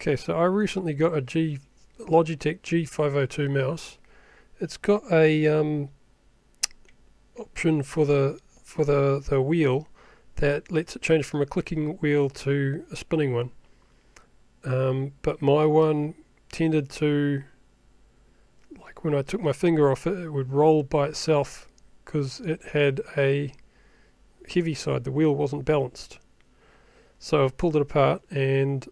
Okay, so I recently got a logitech g502 mouse. It's got a option for the wheel that lets it change from a clicking wheel to a spinning one. But my one tended to, like when I took my finger off it, it would roll by itself because it had a heavy side. The wheel wasn't balanced. So I've pulled it apart and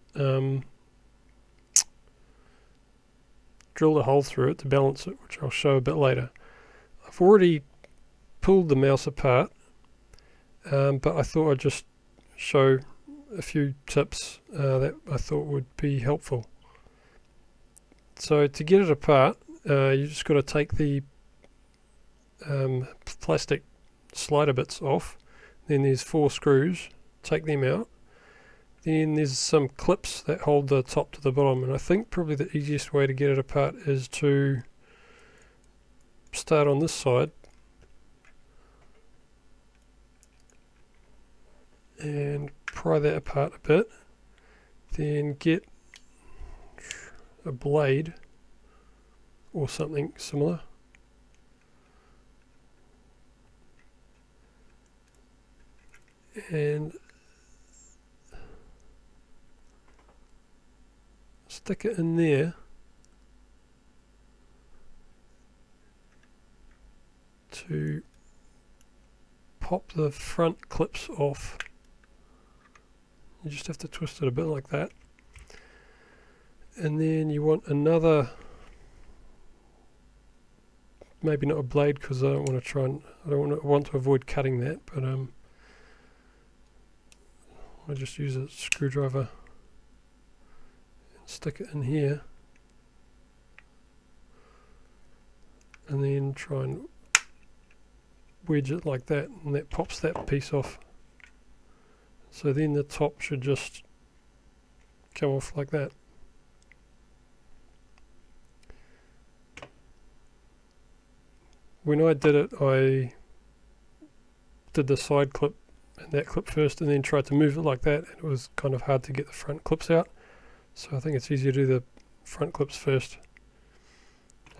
drilled a hole through it to balance it, which I'll show a bit later. I've already pulled the mouse apart, but I thought I'd just show a few tips that I thought would be helpful. So to get it apart, you just got to take the plastic slider bits off. Then there's 4 screws, take them out. Then there's some clips that hold the top to the bottom, and I think probably the easiest way to get it apart is to start on this side and pry that apart a bit, then get a blade or something similar, and stick it in there to pop the front clips off. You just have to twist it a bit like that, and then you want another, maybe not a blade because I don't want to avoid cutting that, but I just use a screwdriver and stick it in here, and then try and wedge it like that, and that pops that piece off. So then the top should just come off like that. When I did it, I did the side clip and that clip first, and then tried to move it like that, and it was kind of hard to get the front clips out. So I think it's easier to do the front clips first.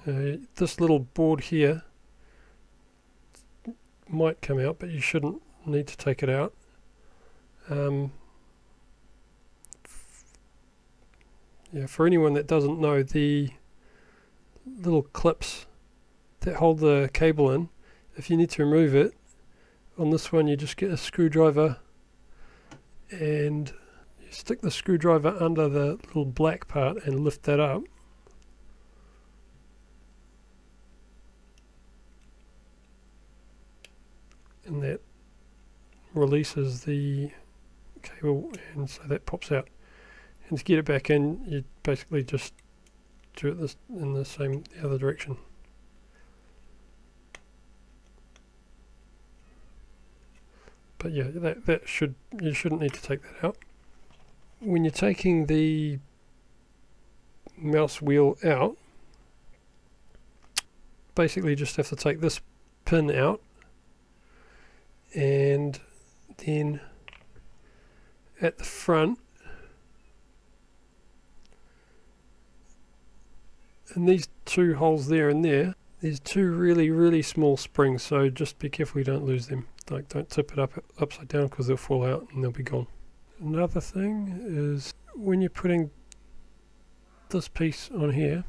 This little board here might come out, but you shouldn't need to take it out. Yeah, for anyone that doesn't know, the little clips that hold the cable in, if you need to remove it, on this one you just get a screwdriver and you stick the screwdriver under the little black part and lift that up. And that releases the cable, and so that pops out. And to get it back in, you basically just do it in the other direction. But yeah, you shouldn't need to take that out. When you're taking the mouse wheel out, basically you just have to take this pin out, and then at the front, and these 2 holes there and there, there's 2 really small springs, so just be careful you don't lose them. Like, don't tip it upside down because they'll fall out and they'll be gone. Another thing is when you're putting this piece on here,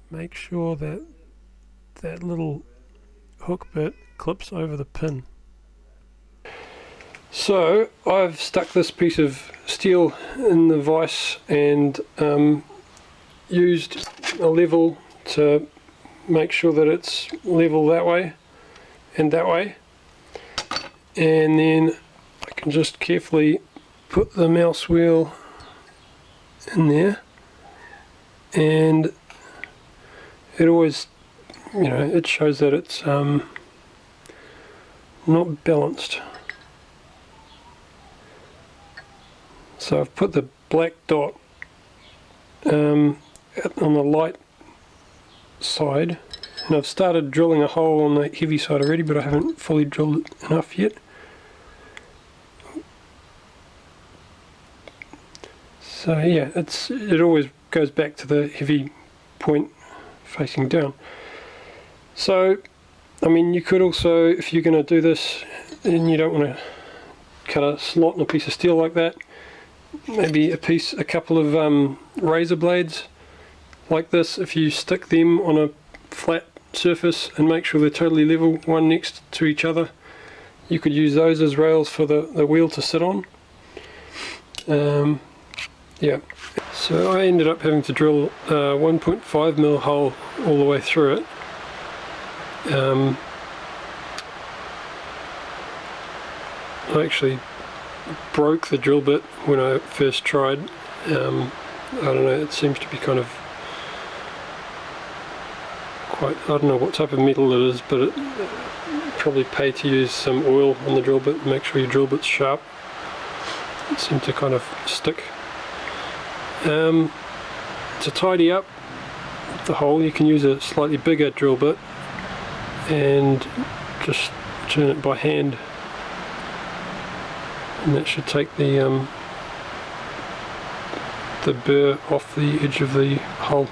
make sure that that little hook bit clips over the pin. So I've stuck this piece of steel in the vise and used a level to make sure that it's level that way and that way, and then I can just carefully put the mouse wheel in there, and it always, it shows that it's not balanced. So I've put the black dot on the light side, and I've started drilling a hole on the heavy side already, but I haven't fully drilled it enough yet. So yeah, it always goes back to the heavy point facing down. So I mean, you could also, if you're going to do this and you don't want to cut a slot in a piece of steel like that, maybe a couple of razor blades like this, if you stick them on a flat surface and make sure they're totally level, one next to each other, you could use those as rails for the wheel to sit on. Yeah, so I ended up having to drill a 1.5mm hole all the way through it. I actually broke the drill bit when I first tried. I don't know, it seems to be kind of quite, I don't know what type of metal it is, but it probably pay to use some oil on the drill bit and make sure your drill bit's sharp. It seemed to kind of stick. To tidy up the hole, you can use a slightly bigger drill bit and just turn it by hand, and that should take the burr off the edge of the hole.